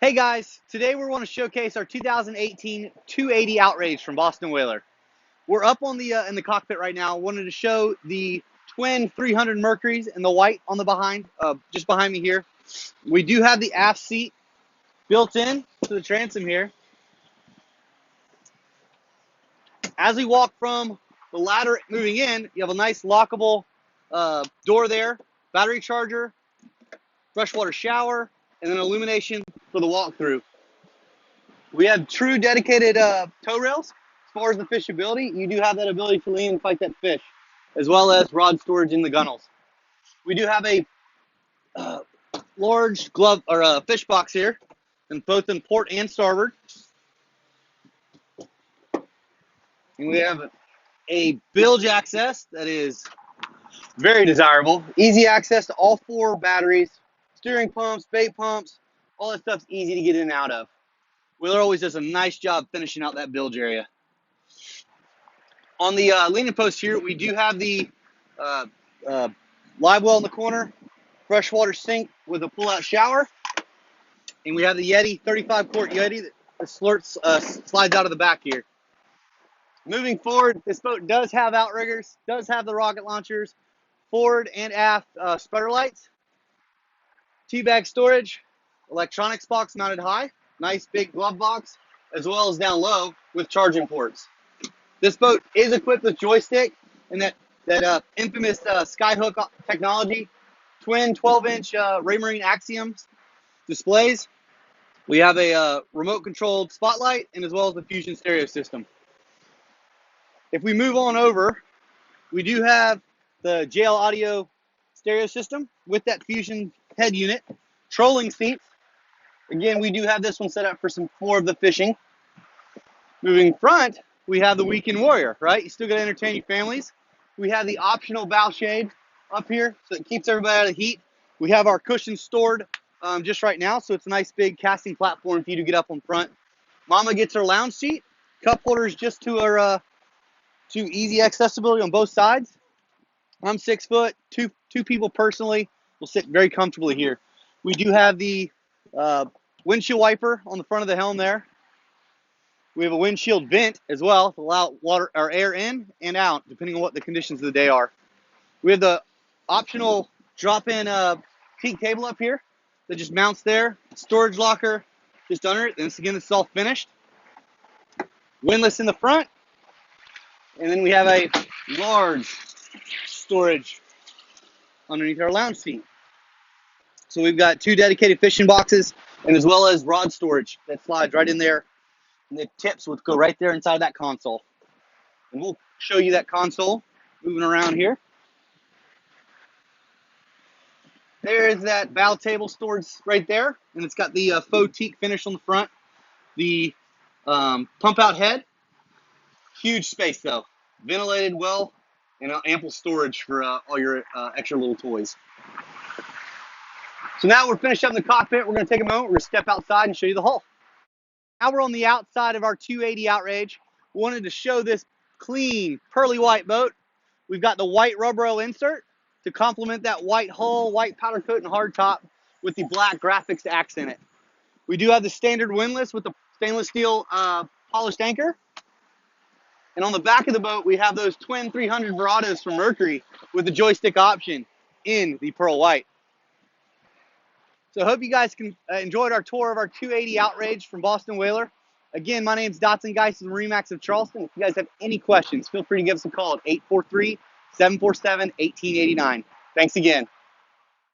Hey guys, today we want to showcase our 2018 280 Outrage from Boston Whaler. We're up on the in the cockpit right now. Wanted to show the twin 300 Mercuries and the white on the behind, just behind me here. We do have the aft seat built in to the transom here. As we walk from the ladder moving in, you have a nice lockable door there, battery charger, freshwater shower, and then illumination for the walkthrough. We have true dedicated tow rails. As far as the fishability, you do have that ability to lean and fight that fish, as well as rod storage in the gunnels. We do have a large glove or fish box here, in both in port and starboard. And we have a bilge access that is very desirable. Easy access to all four batteries, steering pumps, bait pumps, all that stuff's easy to get in and out of. Wheeler always does a nice job finishing out that bilge area. On the leaning post here, we do have the live well in the corner, freshwater sink with a pull-out shower, and we have the Yeti 35-quart Yeti that slides out of the back here. Moving forward, this boat does have outriggers, does have the rocket launchers, forward and aft sputter lights, teabag storage, electronics box mounted high, nice big glove box, as well as down low with charging ports. This boat is equipped with joystick and that infamous skyhook technology, twin 12-inch Raymarine Axioms displays. We have a remote-controlled spotlight and as well as the Fusion stereo system. If we move on over, we do have the JL Audio stereo system with that Fusion head unit, trolling seats. Again, we do have this one set up for some more of the fishing. Moving front, we have the Weekend Warrior, right? You still got to entertain your families. We have the optional bow shade up here, so it keeps everybody out of the heat. We have our cushions stored just right now, so it's a nice big casting platform for you to get up on front. Mama gets her lounge seat, cup holders just to her to easy accessibility on both sides. I'm 6 foot, two people personally will sit very comfortably here. We do have the windshield wiper on the front of the helm there. We have a windshield vent as well to allow water or air in and out, depending on what the conditions of the day are. We have the optional drop-in peak table up here that just mounts there. Storage locker just under it. And again, this is all finished. Windlass in the front. And then we have a large storage underneath our lounge seat. So we've got 2 dedicated fishing boxes and as well as rod storage that slides right in there. And the tips would go right there inside that console. And we'll show you that console moving around here. There's that bow table storage right there. And it's got the faux teak finish on the front. The pump out head. Huge space though. Ventilated well and ample storage for all your extra little toys. So now we're finished up in the cockpit. We're going to take a moment. We're going to step outside and show you the hull. Now we're on the outside of our 280 Outrage. We wanted to show this clean, pearly white boat. We've got the white rubber rail insert to complement that white hull, white powder coat, and hardtop with the black graphics to accent it. We do have the standard windlass with the stainless steel polished anchor. And on the back of the boat, we have those twin 300 Verados from Mercury with the joystick option in the pearl white. So I hope you guys enjoyed our tour of our 280 Outrage from Boston Whaler. Again, my name is Dotson Geist of the MarineMax of Charleston. If you guys have any questions, feel free to give us a call at 843-747-1889. Thanks again.